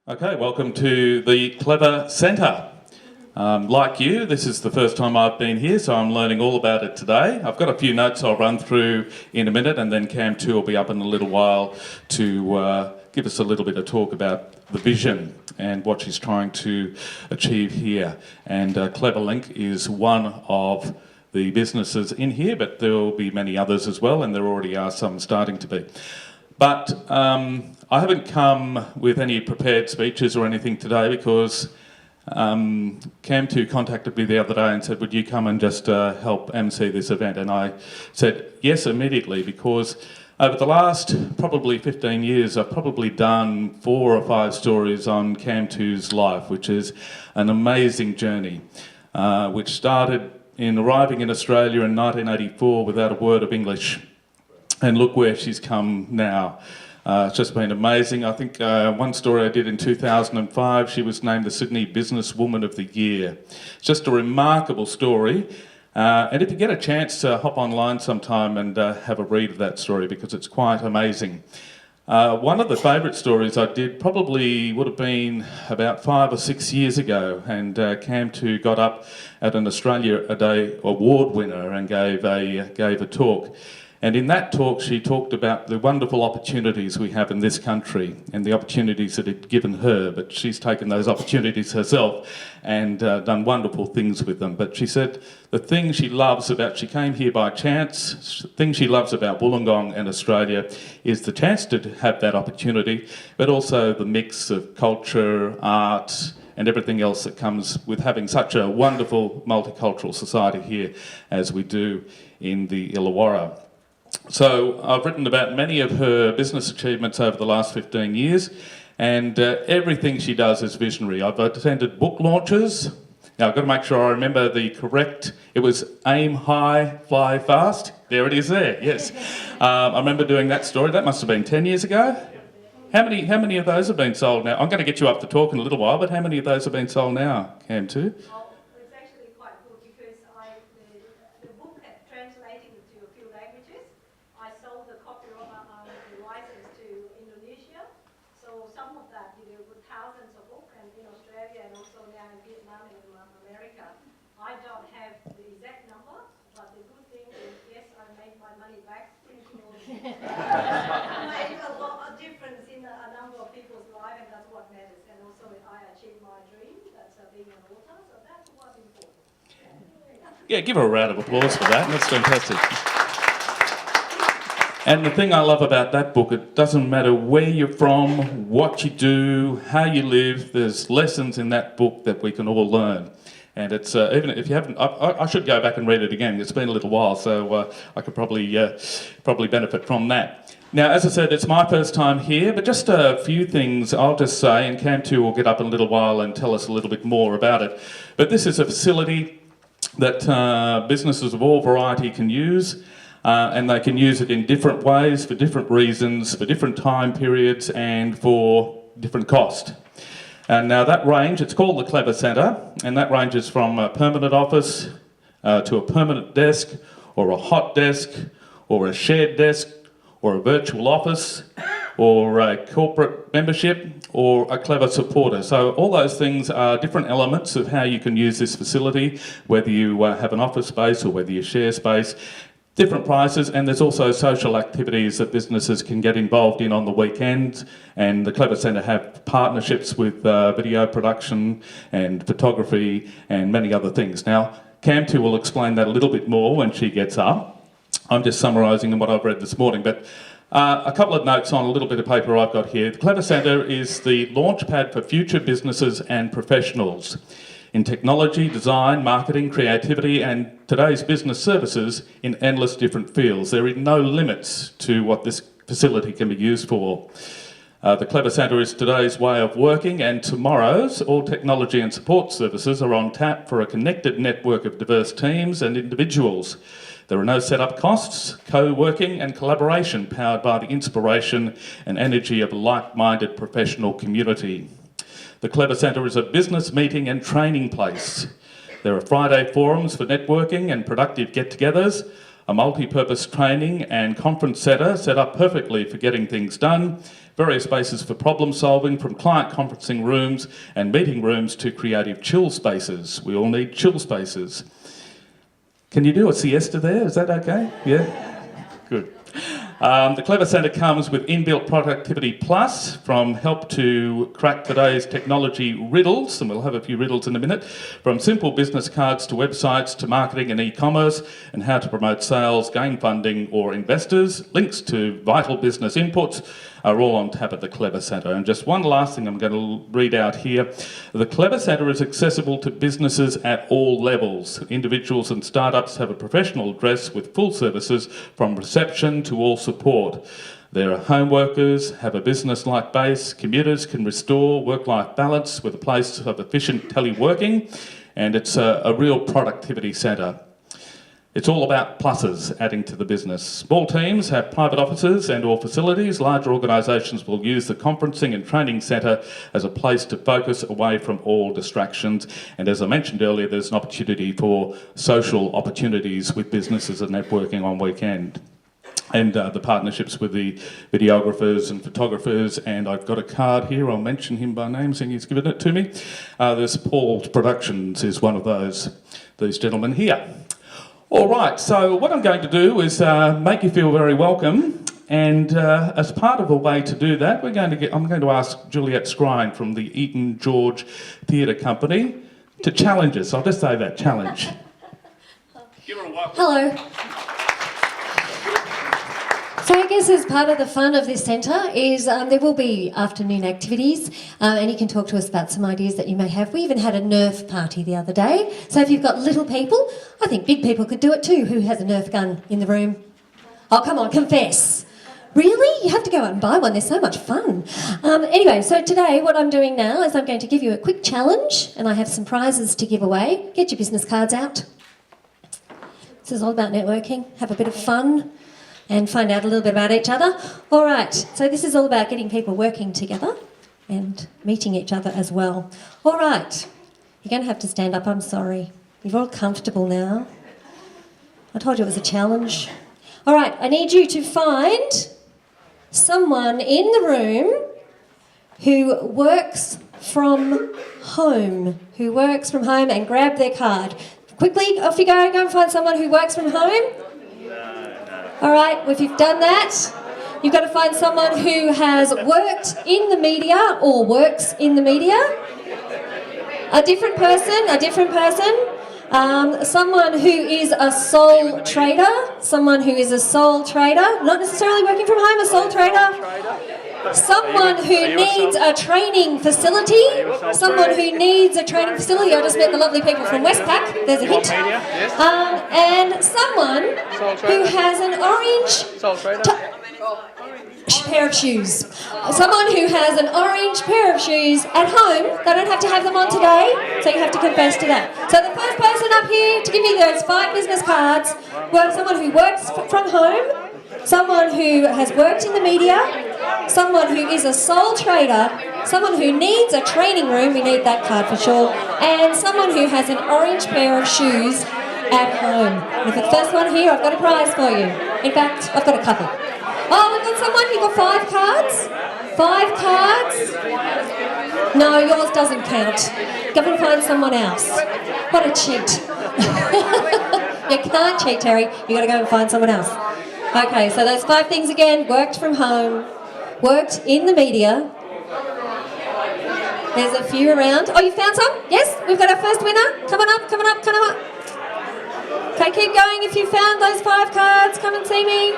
Okay, welcome to the Clever Centre. Like you, this is the first time I've been here, so I'm learning all about it today. I've got a few notes I'll run through in a minute, and then Cam 2 will be up in a little while to give us a little bit of talk about the vision and what she's trying to achieve here. And CleverLink is one of the businesses in here, but there will be many others as well, and there already are some starting to be. But I haven't come with any prepared speeches or anything today because Cam2 contacted me the other day and said, would you come and just help MC this event? And I said yes immediately, because over the last probably 15 years I've probably done 4 or 5 stories on Cam2's life, which is an amazing journey, which started in arriving in Australia in 1984 without a word of English. And look where she's come now. It's just been amazing. I think one story I did in 2005, she was named the Sydney Businesswoman of the Year. It's just a remarkable story. And if you get a chance to hop online sometime and have a read of that story, because it's quite amazing. One of the favourite stories I did probably would have been about 5 or 6 years ago, and Cam2 got up at an Australia a Day award winner and gave a talk. And in that talk, she talked about the wonderful opportunities we have in this country and the opportunities that it given her, but she's taken those opportunities herself and done wonderful things with them. But she said the thing she loves about, she came here by chance, the thing she loves about Wollongong and Australia is the chance to have that opportunity, but also the mix of culture, art, and everything else that comes with having such a wonderful multicultural society here as we do in the Illawarra. So I've written about many of her business achievements over the last 15 years, and everything she does is visionary. I've attended book launches. Now I've got to make sure I remember the correct, it was aim high, fly fast. There it is there, yes. I remember doing that story. That must have been 10 years ago. How many of those have been sold now? I'm going to get you up to talk in a little while, but how many of those have been sold now, Cam2? Made a lot of difference in a number of people's lives, and that's what matters. And also, I achieved my dream, that's being an author, so that's what's important. Yeah, give her a round of applause for that. That's fantastic. And the thing I love about that book, it doesn't matter where you're from, what you do, how you live, there's lessons in that book that we can all learn. And it's, even if you haven't, I should go back and read it again. It's been a little while, so I could probably benefit from that. Now, as I said, it's my first time here, but just a few things I'll just say, and Cam2 will get up in a little while and tell us a little bit more about it. But this is a facility that businesses of all variety can use, and they can use it in different ways, for different reasons, for different time periods, and for different cost. And now that range, it's called the Clever Centre, and that ranges from a permanent office to a permanent desk, or a hot desk, or a shared desk, or a virtual office, or a corporate membership, or a Clever supporter. So all those things are different elements of how you can use this facility, whether you have an office space or whether you share space. Different prices, and there's also social activities that businesses can get involved in on the weekends, and the Clever Centre have partnerships with video production and photography and many other things. Now, Cam2 will explain that a little bit more when she gets up. I'm just summarising what I've read this morning, but a couple of notes on a little bit of paper I've got here. The Clever Centre is the launchpad for future businesses and professionals in technology, design, marketing, creativity, and today's business services in endless different fields. There are no limits to what this facility can be used for. The Clever Centre is today's way of working, and tomorrow's all technology and support services are on tap for a connected network of diverse teams and individuals. There are no set-up costs, co-working and collaboration powered by the inspiration and energy of a like-minded professional community. The Clever Centre is a business meeting and training place. There are Friday forums for networking and productive get-togethers, A multi-purpose training and conference centre set up perfectly for getting things done. Various spaces for problem solving, from client conferencing rooms and meeting rooms to creative chill spaces. We all need chill spaces. Can you do a siesta there? Is that okay? Yeah? Good. The Clever Centre comes with inbuilt Productivity Plus, from help to crack today's technology riddles, and we'll have a few riddles in a minute, from simple business cards to websites to marketing and e-commerce, and how to promote sales, gain funding or investors. Links to vital business inputs are all on tap at the Clever Centre. And just one last thing I'm going to read out here. The Clever Centre is accessible to businesses at all levels. Individuals and startups have a professional address with full services from reception to all support. There are home workers, have a business-like base, commuters can restore work-life balance with a place of efficient teleworking, and it's a real productivity centre. It's all about pluses adding to the business. Small teams have private offices and or facilities. Larger organisations will use the conferencing and training centre as a place to focus away from all distractions. And as I mentioned earlier, there's an opportunity for social opportunities with businesses and networking on weekend. And the partnerships with the videographers and photographers, and I've got a card here, I'll mention him by name, seeing he's given it to me. There's Paul's Productions is one of these gentlemen here. All right, so what I'm going to do is make you feel very welcome, and as part of a way to do that, I'm going to ask Juliet Scrine from the Eton George Theatre Company to challenge us. I'll just say that, challenge. Give her a welcome. Hello. So I guess as part of the fun of this centre is there will be afternoon activities, and you can talk to us about some ideas that you may have. We even had a Nerf party the other day. So if you've got little people, I think big people could do it too. Who has a Nerf gun in the room? Oh, come on, confess. Really? You have to go out and buy one. They're so much fun. Anyway, so today what I'm doing now is I'm going to give you a quick challenge, and I have some prizes to give away. Get your business cards out. This is all about networking. Have a bit of fun and find out a little bit about each other. All right, so this is all about getting people working together and meeting each other as well. All right, you're going to have to stand up, I'm sorry. You're all comfortable now. I told you it was a challenge. All right, I need you to find someone in the room who works from home, and grab their card. Quickly, off you go and find someone who works from home. All right, if you've done that, you've got to find someone who has worked in the media or works in the media. A different person. Someone who is a sole trader. Not necessarily working from home, a sole trader. Someone who needs a training facility. I just met the lovely people from Westpac. There's a hint. And someone who has an orange pair of shoes. Someone who has an orange pair of shoes at home. They don't have to have them on today, so you have to confess to that. So the first person up here to give me those 5 business cards was someone who works from home, someone who has worked in the media, someone who is a sole trader, someone who needs a training room, we need that card for sure, and someone who has an orange pair of shoes at home. And if it's the first one here, I've got a prize for you. In fact, I've got a couple. Oh, we've got someone, you've got 5 cards? 5 cards? No, yours doesn't count. Go and find someone else. What a cheat. You can't cheat, Terry. You've got to go and find someone else. Okay, so those 5 things again: worked from home, worked in the media. There's a few around. Oh, you found some? Yes, we've got our first winner. Come on up. Okay, keep going. If you found those 5 cards, come and see me.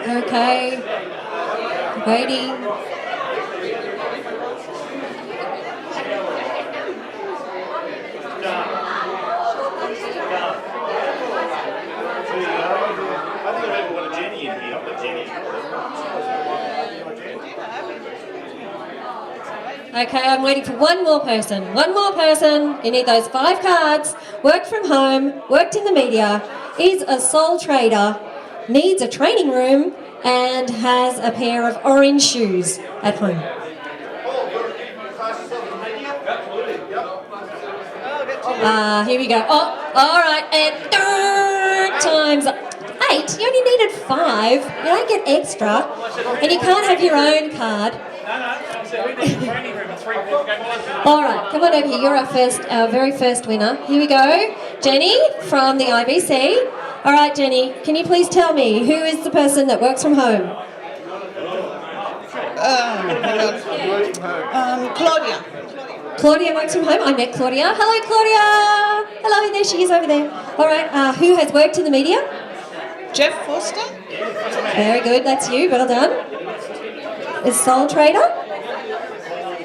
Okay, waiting. Okay, I'm waiting for one more person. You need those 5 cards. Worked from home, worked in the media, is a sole trader, needs a training room, and has a pair of orange shoes at home. Here we go. Oh, all right, and third time. times 8. You only needed 5. You don't get extra. And you can't have your own card. All right, come on over here. You're our very first winner. Here we go. Jenny from the IBC. All right, Jenny, can you please tell me who is the person that works from home? Claudia. Claudia works from home. I met Claudia. Hello, Claudia. Hello, there she is over there. All right, who has worked in the media? Jeff Foster. Very good, that's you. Well done. Is Sole Trader?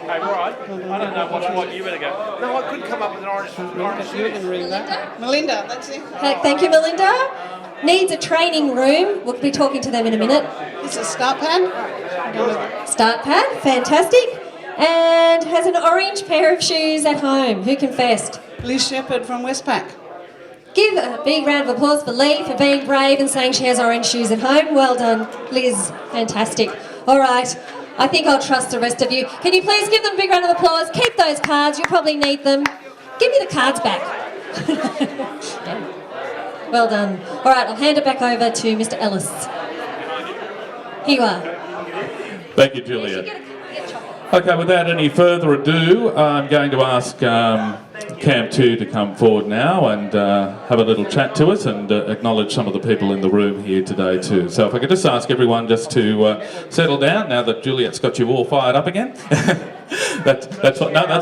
Hey, right. I don't know what you better go. No, I couldn't come up with an orange You can read that. Melinda, that's it. Thank you, Melinda. Needs a training room. We'll be talking to them in a minute. This is Start Pad. Start pad, fantastic. And has an orange pair of shoes at home. Who confessed? Liz Shepherd from Westpac. Give a big round of applause for Lee for being brave and saying she has orange shoes at home. Well done, Liz. Fantastic. All right. I think I'll trust the rest of you. Can you please give them a big round of applause? Keep those cards. You'll probably need them. Give me the cards back. Yeah. Well done. All right, I'll hand it back over to Mr. Ellis. Here you are. Thank you, Juliet. Okay, without any further ado, I'm going to ask Cam 2 to come forward now and have a little chat to us and acknowledge some of the people in the room here today too. So if I could just ask everyone just to settle down now that Juliet's got you all fired up again. That's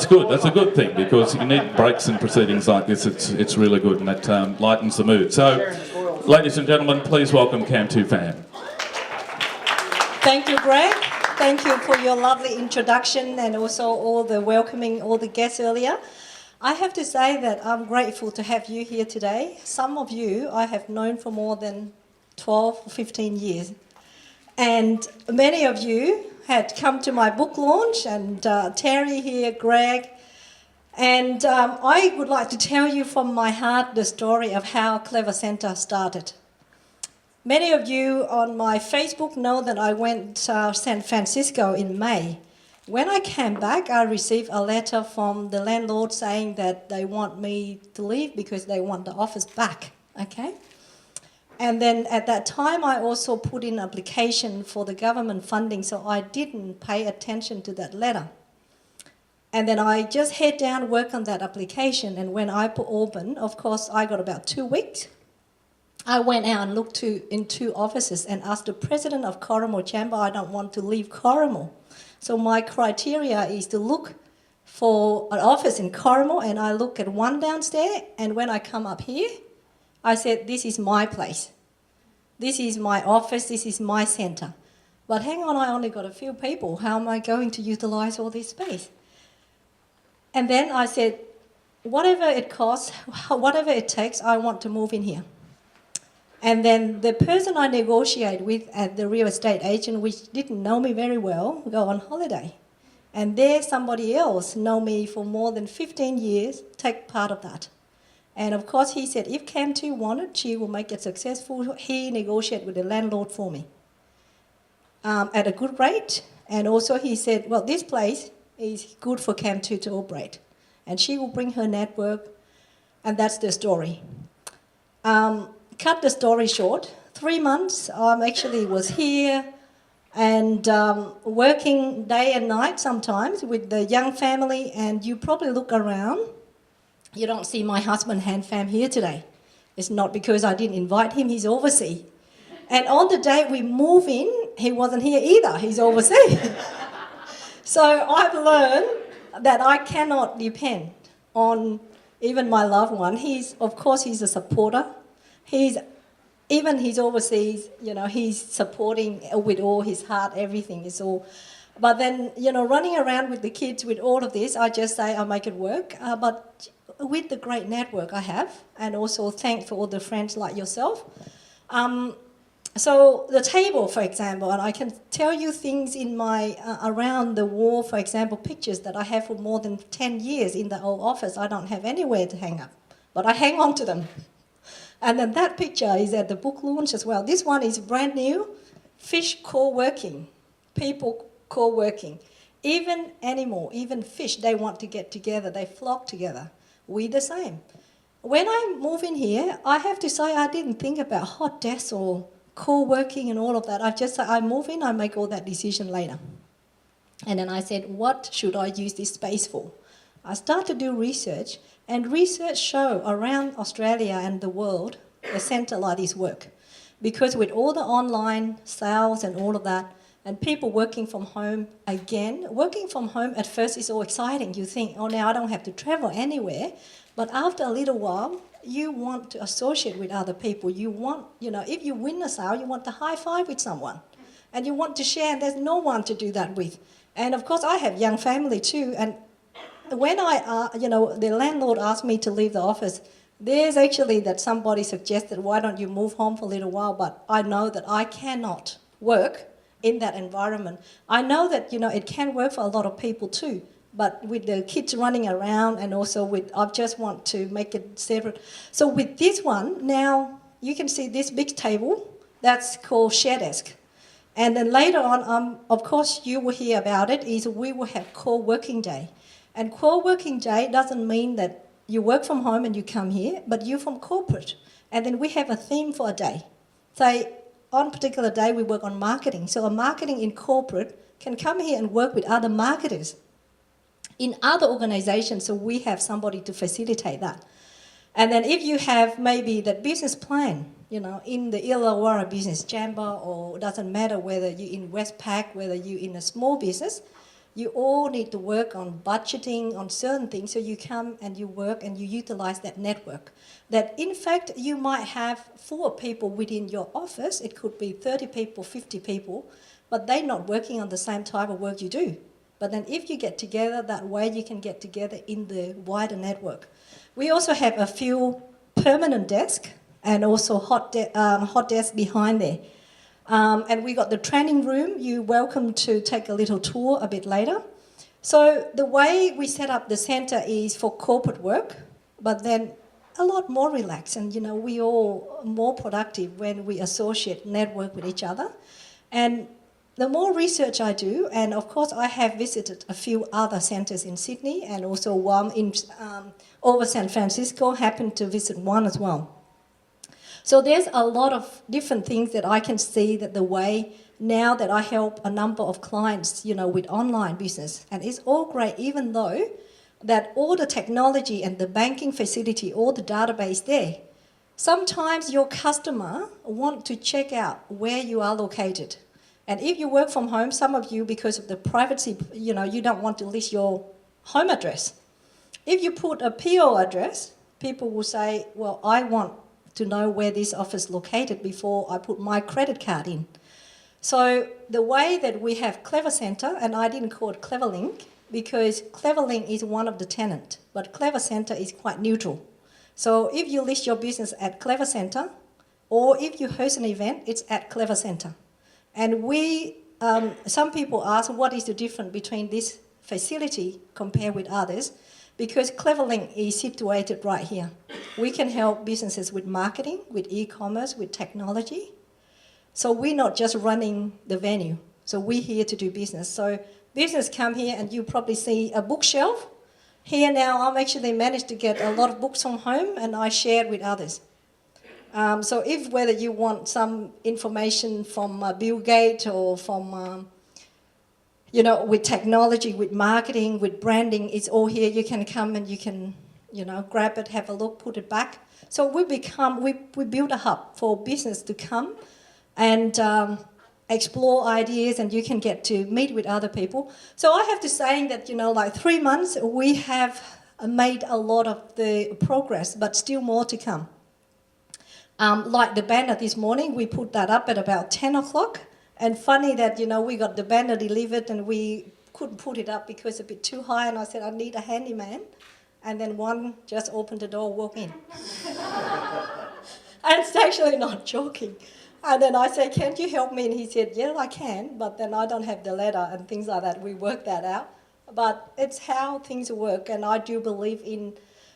good. That's a good thing because you need breaks in proceedings like this. It's really good and that lightens the mood. So, ladies and gentlemen, please welcome Cam 2 fam. Thank you, Greg. Thank you for your lovely introduction and also all the welcoming all the guests earlier. I have to say that I'm grateful to have you here today. Some of you I have known for more than 12 or 15 years. And many of you had come to my book launch and Terry here, Greg. And I would like to tell you from my heart the story of how Clever Centre started. Many of you on my Facebook know that I went to San Francisco in May. When I came back, I received a letter from the landlord saying that they want me to leave because they want the office back, okay? And then at that time, I also put in an application for the government funding, so I didn't pay attention to that letter. And then I just head down, work on that application, and when I opened, of course, I got about 2 weeks. I went out and looked in 2 offices and asked the president of Corrimal Chamber, I don't want to leave Corrimal. So my criteria is to look for an office in Corrimal, and I look at one downstairs, and when I come up here, I said, this is my place. This is my office, this is my centre. But hang on, I only got a few people. How am I going to utilise all this space? And then I said, whatever it costs, whatever it takes, I want to move in here. And then the person I negotiate with at the real estate agent, which didn't know me very well, go on holiday. And there somebody else know me for more than 15 years, take part of that. And of course he said, if Cam 2 wanted, she will make it successful. He negotiated with the landlord for me at a good rate. And also he said, well, this place is good for Cam 2 to operate. And she will bring her network, and that's the story. Cut the story short, 3 months actually was here and working day and night sometimes with the young family, and you probably look around, you don't see my husband Han Pham here today. It's not because I didn't invite him, he's overseas. And on the day we move in, he wasn't here either, he's overseas. So I've learned that I cannot depend on even my loved one. Of course he's a supporter. Even he's overseas, you know, he's supporting with all his heart, everything is all. But then, you know, running around with the kids with all of this, I just say I'll make it work. But with the great network I have, and also thanks for all the friends like yourself. So the table, for example, and I can tell you things in my, around the wall, for example, pictures that I have for more than 10 years in the old office. I don't have anywhere to hang up, but I hang on to them. And then that picture is at the book launch as well. This one is brand new, fish co-working, people co-working. Even animal, even fish, they want to get together, they flock together. We the same. when I move in here, I have to say I didn't think about hot desks or co-working and all of that. I move in, I make all that decision later. And then I said, what should I use this space for? I started to do research, and research show around Australia and the world, a centre like this work. Because with all the online sales and all of that, and people working from home again, working from home at first is all exciting. You think, oh, now I don't have to travel anywhere. But after a little while, you want to associate with other people. You want, if you win a sale, you want to high five with someone. And you want to share, and there's no one to do that with. And of course, I have young family too. And when the landlord asked me to leave the office, there's actually that somebody suggested, why don't you move home for a little while? But I know that I cannot work in that environment. I know that, it can work for a lot of people too. But with the kids running around and also I just want to make it separate. So with this one, now you can see this big table, that's called share desk. And then later on, of course, you will hear about it, is we will have co-working day. And co-working day doesn't mean that you work from home and you come here, but you're from corporate. And then we have a theme for a day. Say, on a particular day, we work on marketing. So a marketing in corporate can come here and work with other marketers in other organizations, so we have somebody to facilitate that. And then if you have maybe that business plan, in the Illawarra business chamber, or doesn't matter whether you're in Westpac, whether you're in a small business, you all need to work on budgeting, on certain things, so you come and you work and you utilize that network. That in fact, you might have 4 people within your office, it could be 30 people, 50 people, but they're not working on the same type of work you do. But then if you get together that way, you can get together in the wider network. We also have a few permanent desks and also hot desks behind there. And we got the training room. You're welcome to take a little tour a bit later. So the way we set up the centre is for corporate work, but then a lot more relaxed. And, we all more productive when we associate, network with each other. And the more research I do, and of course I have visited a few other centres in Sydney and also one in over San Francisco, happened to visit one as well. So there's a lot of different things that I can see that the way now that I help a number of clients, with online business, and it's all great, even though that all the technology and the banking facility, all the database there, sometimes your customer want to check out where you are located. And if you work from home, some of you, because of the privacy, you don't want to list your home address. If you put a PO address, people will say, well, I want to know where this office is located before I put my credit card in. So the way that we have Clever Centre, and I didn't call it CleverLink, because CleverLink is one of the tenants, but Clever Centre is quite neutral. So if you list your business at Clever Centre, or if you host an event, it's at Clever Centre. And some people ask, what is the difference between this facility compared with others? Because CleverLink is situated right here. We can help businesses with marketing, with e-commerce, with technology. So we're not just running the venue. So we're here to do business. So business come here and you probably see a bookshelf. Here now, I've actually managed to get a lot of books from home and I share with others. So if whether you want some information from Bill Gates or from, with technology, with marketing, with branding, it's all here. You can come and you can, grab it, have a look, put it back. So we build a hub for business to come and explore ideas, and you can get to meet with other people. So I have to say that, 3 months, we have made a lot of the progress, but still more to come. Like the banner this morning, we put that up at about 10 o'clock. And funny that, we got the banner delivered and we couldn't put it up because it's a bit too high. And I said, I need a handyman. And then one just opened the door, walk in. And it's actually not joking. And then I said, can you help me? And he said, yeah, I can, but then I don't have the letter and things like that. We worked that out. But it's how things work. And I do believe in,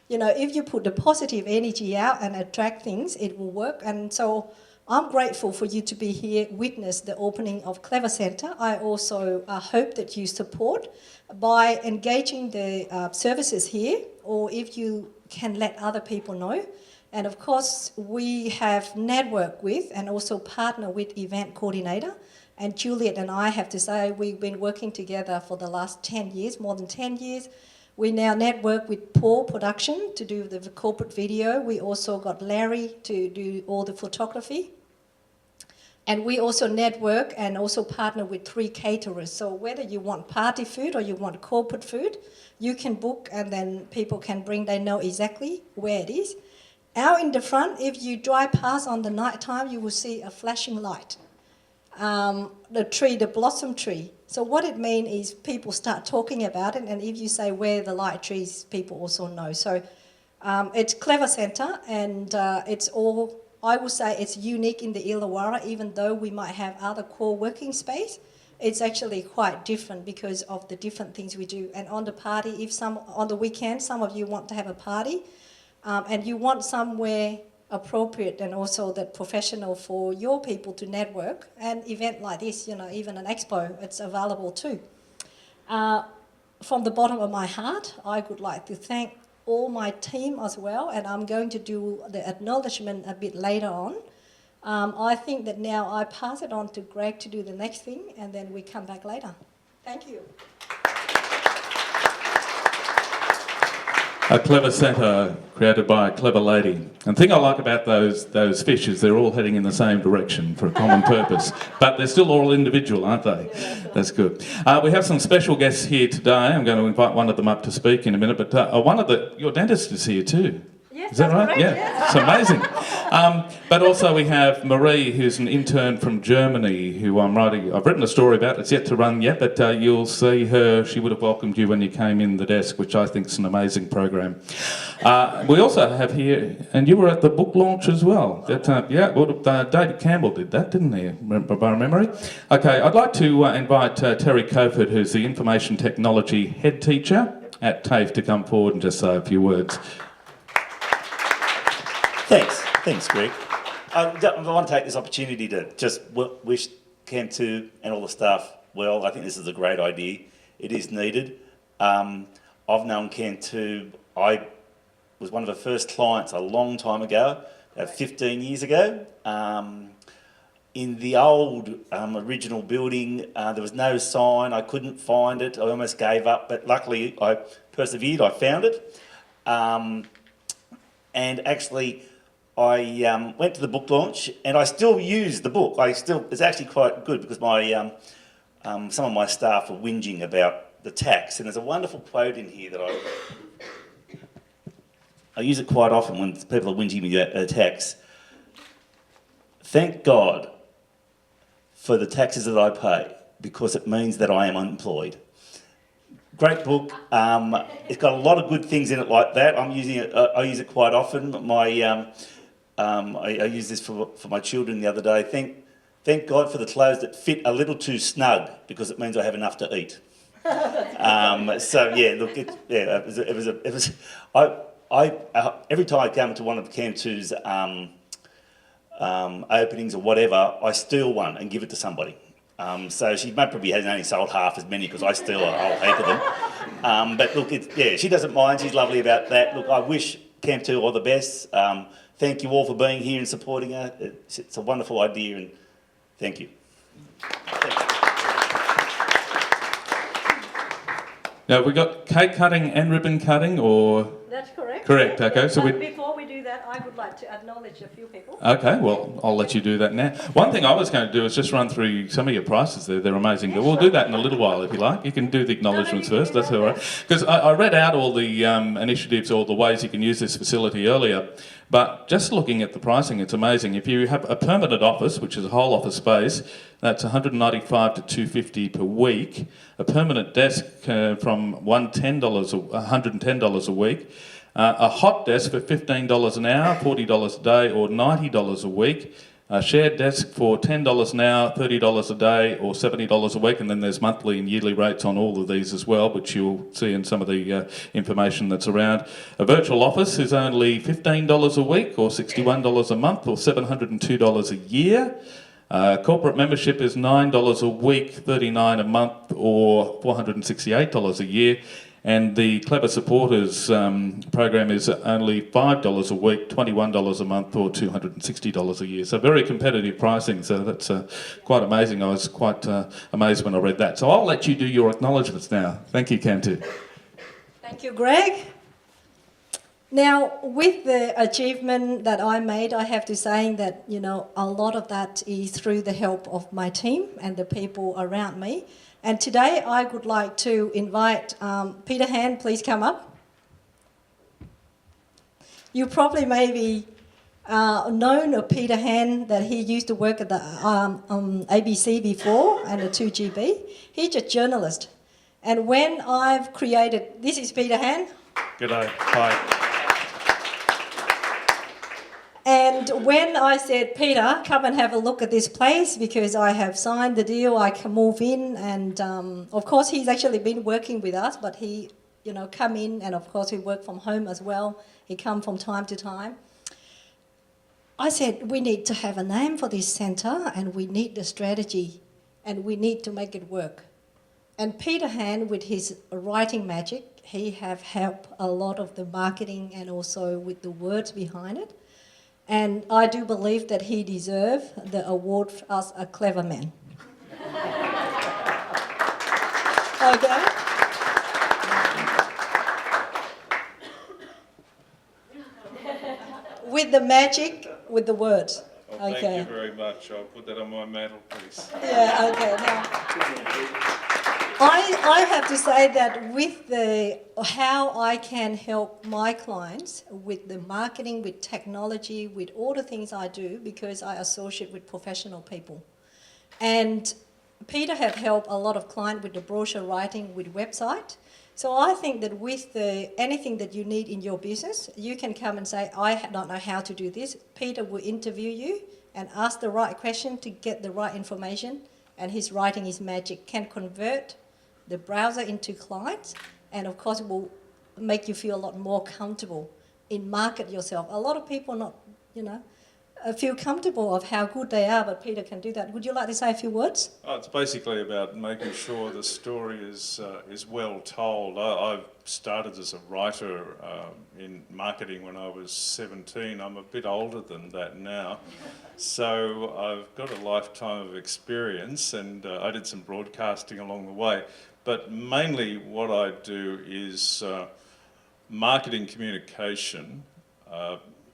if you put the positive energy out and attract things, it will work. And so I'm grateful for you to be here, witness the opening of Clever Centre. I also hope that you support by engaging the services here, or if you can let other people know. And of course, we have networked with and also partner with event coordinator. And Juliet and I have to say we've been working together for the last 10 years, more than 10 years. We now network with Paul Production to do the corporate video. We also got Larry to do all the photography. And we also network and also partner with 3 caterers. So whether you want party food or you want corporate food, you can book and then people can bring, they know exactly where it is. Out in the front, if you drive past on the night time, you will see a flashing light. The tree, the blossom tree. So what it means is people start talking about it, and if you say where the light trees, people also know. So it's Clever Centre, and it's all, I would say it's unique in the Illawarra, even though we might have other core working space. It's actually quite different because of the different things we do. And on the party, if on the weekend, some of you want to have a party, and you want somewhere appropriate and also that professional for your people to network, an event like this, you know, even an expo, it's available too. From the bottom of my heart, I would like to thank all my team as well, and I'm going to do the acknowledgement a bit later on. I think that now I pass it on to Greg to do the next thing, and then we come back later. Thank you. A clever centre created by a clever lady. And the thing I like about those fish is they're all heading in the same direction for a common purpose. But they're still all individual, aren't they? Yeah, that's good. We have some special guests here today. I'm going to invite one of them up to speak in a minute. But your dentist is here too. Yes, is that right? correct, Yeah, yes. It's amazing. But also we have Marie, who's an intern from Germany, who I've written a story about. It's yet to run yet, but you'll see her. She would have welcomed you when you came in the desk, which I think is an amazing program. We also have here, and you were at the book launch as well. David Campbell did that, didn't he, by memory? Okay, I'd like to invite Terry Coford, who's the Information Technology Head Teacher at TAFE, to come forward and just say a few words. Thanks, Greg. I want to take this opportunity to just wish Camp 2 and all the staff well. I think this is a great idea. It is needed. I've known Camp 2. I was one of the first clients a long time ago, about 15 years ago. In the old original building, there was no sign. I couldn't find it. I almost gave up, but luckily I persevered. I found it. And actually, I went to the book launch, and I still use the book. It's actually quite good because some of my staff are whinging about the tax, and there's a wonderful quote in here that I use it quite often when people are whinging about the tax. Thank God for the taxes that I pay, because it means that I am unemployed. Great book. It's got a lot of good things in it like that. I'm using it. I use it quite often. I used this for my children the other day. Thank God for the clothes that fit a little too snug, because it means I have enough to eat. So yeah, look, every time I come to one of Camp 2's openings or whatever, I steal one and give it to somebody. So she probably has only sold half as many because I steal a whole heap of them. But look, she doesn't mind. She's lovely about that. Look, I wish Camp 2 all the best. Thank you all for being here and supporting her. It's a wonderful idea, and thank you. Now, we got cake cutting and ribbon cutting, or? That's correct. Correct, okay. So before we do that, I would like to acknowledge a few people. Okay, well, I'll let you do that now. One thing I was going to do is just run through some of your prices there. They're amazing. But we'll do that in a little while if you like. You can do the acknowledgements first, that's all right. Because I read out all the initiatives, all the ways you can use this facility earlier. But just looking at the pricing, it's amazing. If you have a permanent office, which is a whole office space, that's $195 to $250 per week. A permanent desk from $110 a week. A hot desk for $15 an hour, $40 a day, or $90 a week. A shared desk for $10 an hour, $30 a day, or $70 a week. And then there's monthly and yearly rates on all of these as well, which you'll see in some of the information that's around. A virtual office is only $15 a week, or $61 a month, or $702 a year. Corporate membership is $9 a week, $39 a month, or $468 a year. And the Clever Supporters program is only $5 a week, $21 a month, or $260 a year. So very competitive pricing. So that's quite amazing. I was quite amazed when I read that. So I'll let you do your acknowledgements now. Thank you, Cam2. Thank you, Greg. Now, with the achievement that I made, I have to say that, you know, a lot of that is through the help of my team and the people around me. And today I would like to invite Peter Hand, please come up. You probably maybe known of Peter Hand, that he used to work at the ABC before and the 2GB. He's a journalist. And when I've created, this is Peter Hand. G'day. Hi. And when I said, Peter, come and have a look at this place because I have signed the deal, I can move in. And of course, he's actually been working with us, but he, you know, come in, and of course, he work from home as well. He come from time to time. I said, we need to have a name for this centre, and we need the strategy, and we need to make it work. And Peter Hand, with his writing magic, he have helped a lot of the marketing and also with the words behind it. And I do believe that he deserves the award as a clever man. Okay? With the magic, with the words. Well, Okay. thank you very much. I'll put that on my mantelpiece. Yeah, okay. Now, I have to say that with how I can help my clients with the marketing, with technology, with all the things I do, because I associate with professional people. And Peter have helped a lot of clients with the brochure writing, with website. So I think that with anything that you need in your business, you can come and say, I don't know how to do this. Peter will interview you and ask the right question to get the right information. And his writing is magic, can convert the browser into clients, and of course it will make you feel a lot more comfortable in market yourself. A lot of people not, you know, feel comfortable of how good they are, but Peter can do that. Would you like to say a few words? Oh, it's basically about making sure the story is well told. I started as a writer in marketing when I was 17. I'm a bit older than that now. So I've got a lifetime of experience, and I did some broadcasting along the way. But mainly what I do is marketing communication,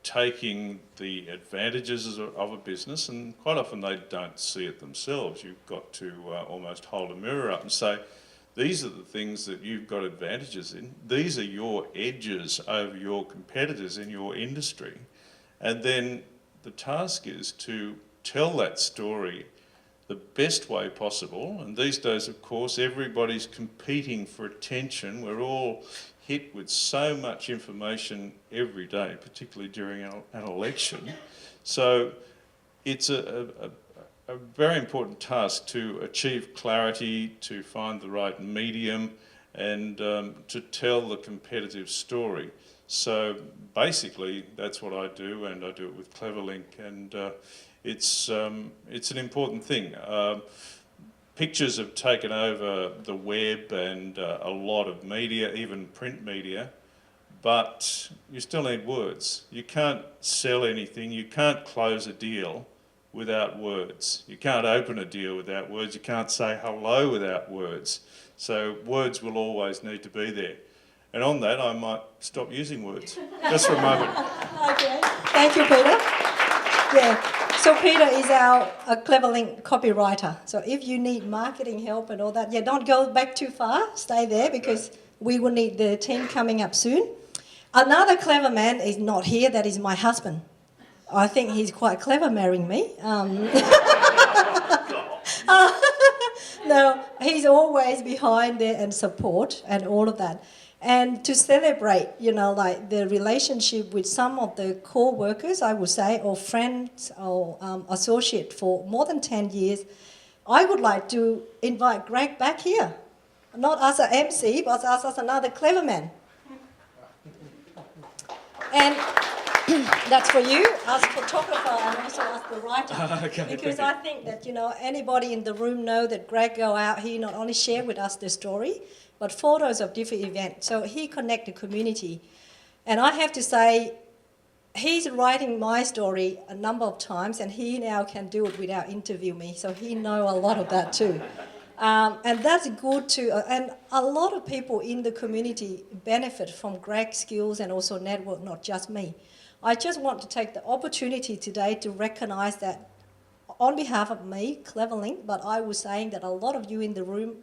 taking the advantages of a business, and quite often they don't see it themselves. You've got to almost hold a mirror up and say, these are the things that you've got advantages in. These are your edges over your competitors in your industry. And then the task is to tell that story the best way possible. And these days, of course, everybody's competing for attention. We're all hit with so much information every day, particularly during an election. So it's a very important task to achieve clarity, to find the right medium, and to tell the competitive story. So basically, that's what I do, and I do it with CleverLink, and it's an important thing. Pictures have taken over the web and a lot of media, even print media, but you still need words. You can't sell anything, you can't close a deal without words. You can't open a deal without words, you can't say hello without words. So words will always need to be there. And on that, I might stop using words, just for a moment. Okay, thank you, Peter. Yeah. So Peter is our CleverLink copywriter. So if you need marketing help and all that, yeah, don't go back too far. Stay there because we will need the team coming up soon. Another clever man is not here. That is my husband. I think he's quite clever marrying me. No, he's always behind there and support and all of that. And to celebrate, you know, like the relationship with some of the co-workers, I would say, or friends or associate for more than 10 years, I would like to invite Greg back here. Not as an MC, but as another clever man. And That's for you, as photographer and also as the writer. Okay, Because thank I think that, anybody in the room know that Greg go out, he not only share with us the story, but photos of different events. So he connect the community. And I have to say, he's writing my story a number of times, and he now can do it without interview me. So he know a lot of that too. And that's good too. And a lot of people in the community benefit from Greg's skills and also network, not just me. I just want to take the opportunity today to recognize that on behalf of me, CleverLink, but I was saying that a lot of you in the room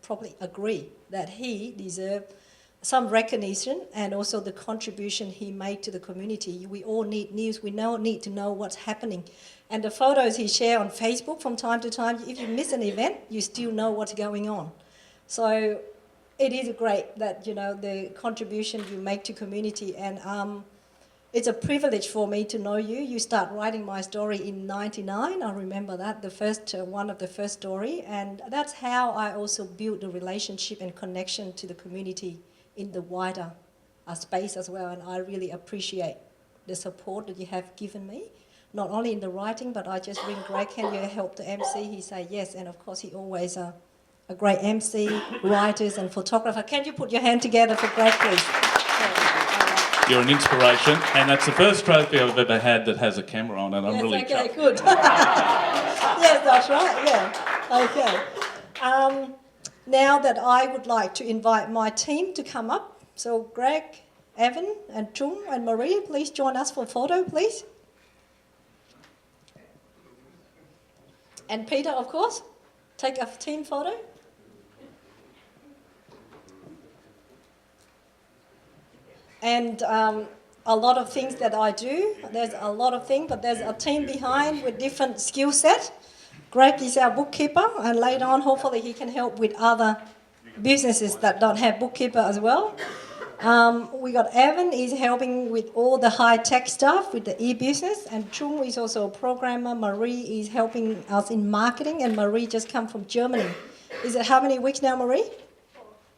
probably agree that he deserves some recognition and also the contribution he made to the community. We all need news. We now need to know what's happening. And the photos he shares on Facebook from time to time, if you miss an event, you still know what's going on. So it is great that, the contribution you make to community. And it's a privilege for me to know you. You start writing my story in '99. I remember that, the first one of the first story. And that's how I also built a relationship and connection to the community in the wider space as well. And I really appreciate the support that you have given me, not only in the writing, but I just ring Greg, can you help the MC? He say yes, and of course he always a great MC, writers and photographer. Can you put your hand together for Greg, please? You're an inspiration, and that's the first trophy I've ever had that has a camera on it. I'm really okay, chuffed. good. Yes, that's right, yeah. Okay. Now that I would like to invite my team to come up. So Greg, Evan and Chung and Maria, please join us for a photo, please. And Peter, of course, take a team photo. And a lot of things that I do, there's a lot of things, but there's a team behind with different skill set. Greg is our bookkeeper, and later on, hopefully, he can help with other businesses that don't have bookkeeper as well. We got Evan, is helping with all the high-tech stuff with the e-business, and Chung is also a programmer. Marie is helping us in marketing, and Marie just come from Germany. Is it how many weeks now, Marie?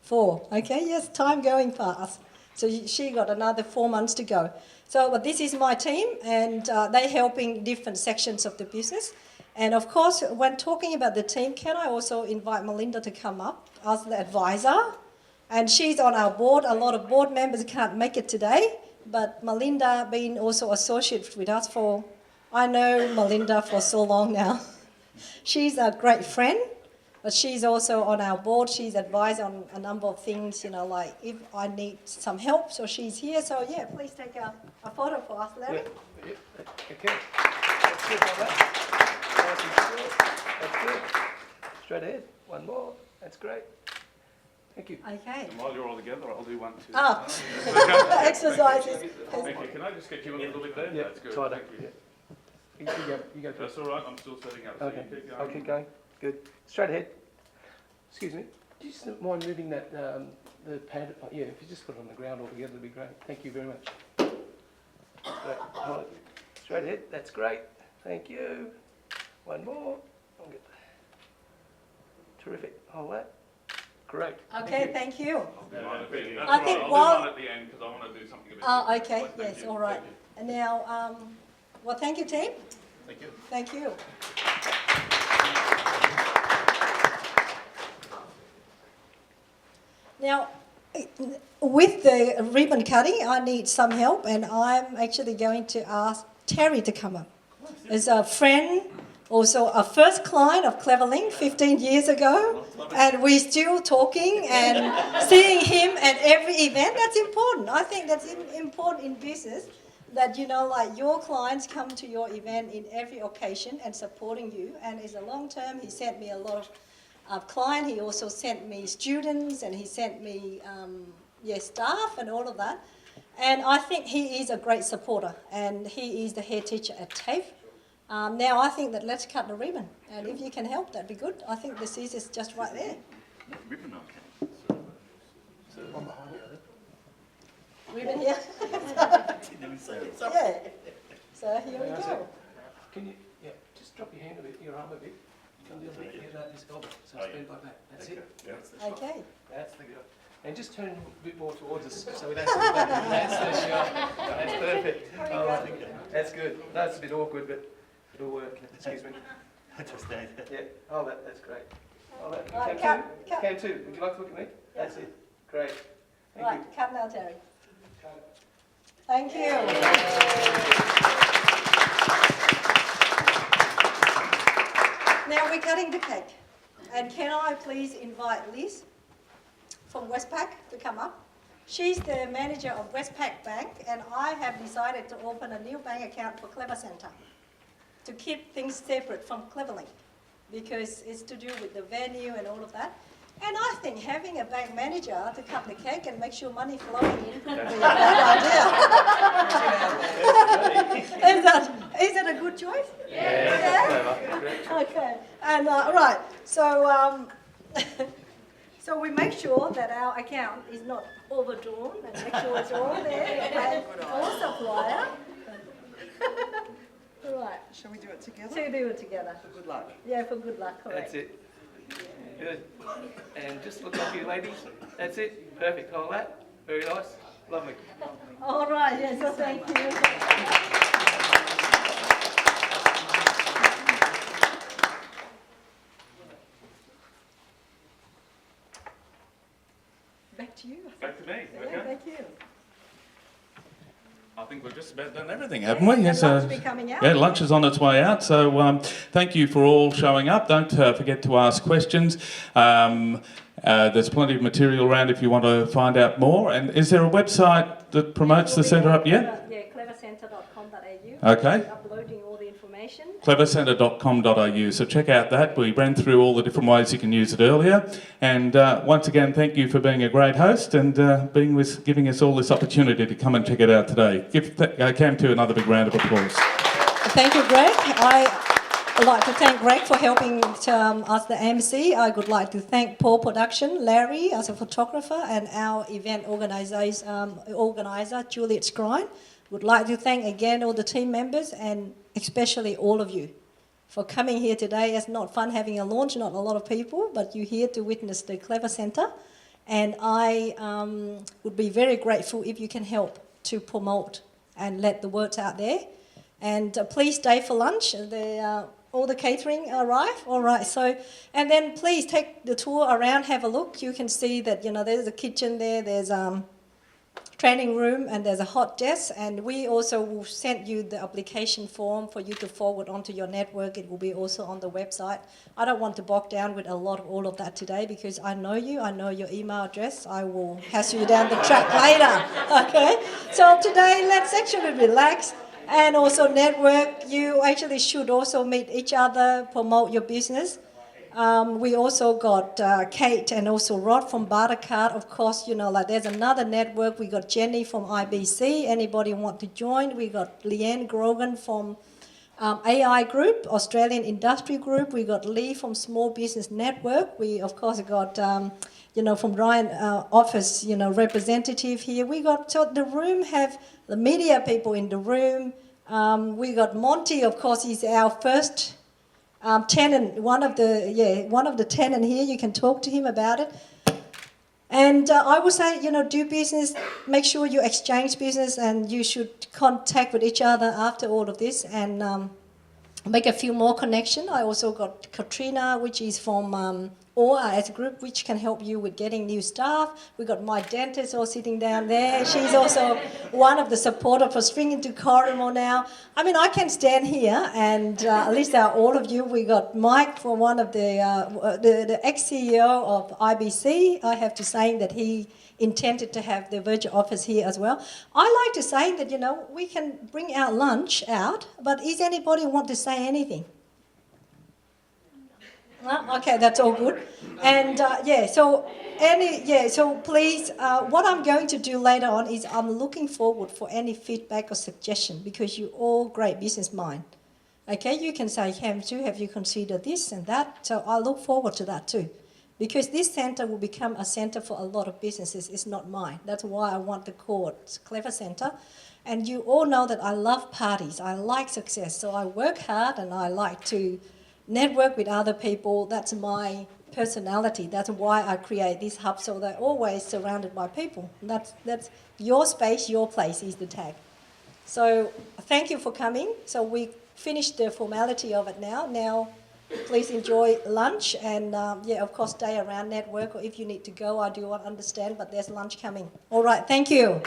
4. Okay, yes, time going fast. So she got another 4 months to go. So, but this is my team, and they're helping different sections of the business. And of course, when talking about the team, can I also invite Melinda to come up as the advisor? And she's on our board. A lot of board members can't make it today, but Melinda being also associated with us for, I know Melinda for so long now. She's a great friend, but she's also on our board. She's advised on a number of things, like if I need some help, so she's here. So yeah, please take a photo for us, Larry. Yeah. Okay. That's good, Robert. Nice and short. That's good. Straight ahead. One more. That's great. Thank you. Okay. And while you're all together, I'll do 1, 2. Exercises. Thank you. Can I just get you a little bit there? Yeah, That's good. tight up. Thank you. Yeah. You go That's first. all right. I'm still setting up. So Okay. you keep going. I'll keep going. Good. Straight ahead. Excuse me. Do you just mind moving that, the pad? Yeah, if you just put it on the ground altogether, it'd be great. Thank you very much. Great. Hold it. Straight ahead. That's great. Thank you. One more. I'll get terrific. Hold that. Great. Okay, thank you. That's I all think right. I'll while- do one at the end because I want to do something a bit Oh, different. okay, Thank yes, you. all right. Thank you. And now, well, thank you, team. Thank you. Thank you. Now, with the ribbon cutting, I need some help, and I'm actually going to ask Terry to come up. As a friend, also a first client of CleverLink 15 years ago, and we're still talking and seeing him at every event. That's important. I think that's important in business, that like your clients come to your event in every occasion and supporting you. And as a long term, he sent me a lot of client. He also sent me students, and he sent me staff and all of that. And I think he is a great supporter, and he is the head teacher at TAFE. Now I think that let's cut the ribbon, and if you can help, that'd be good. I think the scissors just right there. Ribbon, okay. Ribbon here. Yeah. So here we go. Can you, just drop your hand a bit, your arm a bit. Come a little bit, this elbow, so stand like that. That's it. Okay. That's the go. And just turn a bit more towards us so we don't see the back. That's so sharp. That's perfect. All right. That's good. That's a bit awkward, but it'll work. Excuse me. Yeah, hold that. That's great. Hold that. Right, Cam cut. Cam too. Would you like to look at me? That's it. Great. Thank you. Right, cut now, Terry. Thank you. Now we're cutting the cake. And can I please invite Liz from Westpac to come up? She's the manager of Westpac Bank, and I have decided to open a new bank account for Clever Centre to keep things separate from CleverLink, because it's to do with the venue and all of that. And I think having a bank manager to cut the cake and make sure money flowing in would be a great idea. Is that a good choice? Yeah. Okay. And right. So so we make sure that our account is not overdrawn and make sure it's all there. And also flyer. Right. Shall we do it together? So do it together. For good luck. Yeah, for good luck. Correct. That's it. Good. And just look up you ladies. That's it. Perfect. Hold that. Very nice. Lovely. All right. Yes. So thank you. Back to you. Back to me. Yeah, thank you. I think we've just about done everything, haven't we? Yes. Lunch be coming out. Yeah, lunch is on its way out. So thank you for all showing up. Don't forget to ask questions. There's plenty of material around if you want to find out more. And is there a website that promotes the centre up yet? Yeah, clevercentre.com.au. Okay. Uploading all the information. CleverCentre.com.au. So check out that. We ran through all the different ways you can use it earlier. And once again, thank you for being a great host and giving us all this opportunity to come and check it out today. Give Cam to another big round of applause. Thank you, Greg. I'd like to thank Greg for helping us, the MC. I would like to thank Paul Production, Larry as a photographer, and our event organizer, Juliet Scrine. Would like to thank again all the team members and especially all of you for coming here today. It's not fun having a launch, not a lot of people, but you're here to witness the Clever Centre. And I would be very grateful if you can help to promote and let the words out there. And please stay for lunch. All the catering arrive. All right. So, and then please take the tour around, have a look. You can see that, there's a kitchen there, there's training room, and there's a hot desk. And we also will send you the application form for you to forward onto your network. It will be also on the website. I don't want to bog down with all of that today because I know you. I know your email address. I will pass you down the track later. Okay. So today, let's actually relax. And also network. You actually should also meet each other, promote your business. We also got Kate and also Rod from Bartercard. Of course, there's another network. We got Jenny from IBC. Anybody want to join? We got Leanne Grogan from AI Group, Australian Industry Group. We got Lee from Small Business Network. We, of course, got... from Ryan office, representative here. We got, so the room have the media people in the room. We got Monty, of course, he's our first tenant, one of the tenant here. You can talk to him about it. And I would say, do business, make sure you exchange business, and you should contact with each other after all of this and make a few more connections. I also got Katrina, which is from ORA as a group, which can help you with getting new staff. We got my dentist all sitting down there. She's also one of the supporters for String into Corrimal now. I mean, I can stand here and at least all of you. We got Mike for one of the ex-CEO of IBC. I have to say that he intended to have the virtual office here as well. I like to say that, we can bring our lunch out, but is anybody want to say anything? No? Okay, that's all good. And so please, what I'm going to do later on is I'm looking forward for any feedback or suggestion because you're all great business mind. Okay, you can say, Cam too, have you considered this and that? So I look forward to that too. Because this centre will become a centre for a lot of businesses. It's not mine. That's why I want to call it Clever Centre. And you all know that I love parties. I like success. So I work hard and I like to network with other people. That's my personality. That's why I create this hub, so they're always surrounded by people. That's your space, your place is the tag. So thank you for coming. So we finished the formality of it now. Now, please enjoy lunch and yeah, of course, stay around, network, or if you need to go, I do understand, but there's lunch coming. All right, thank you.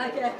Okay.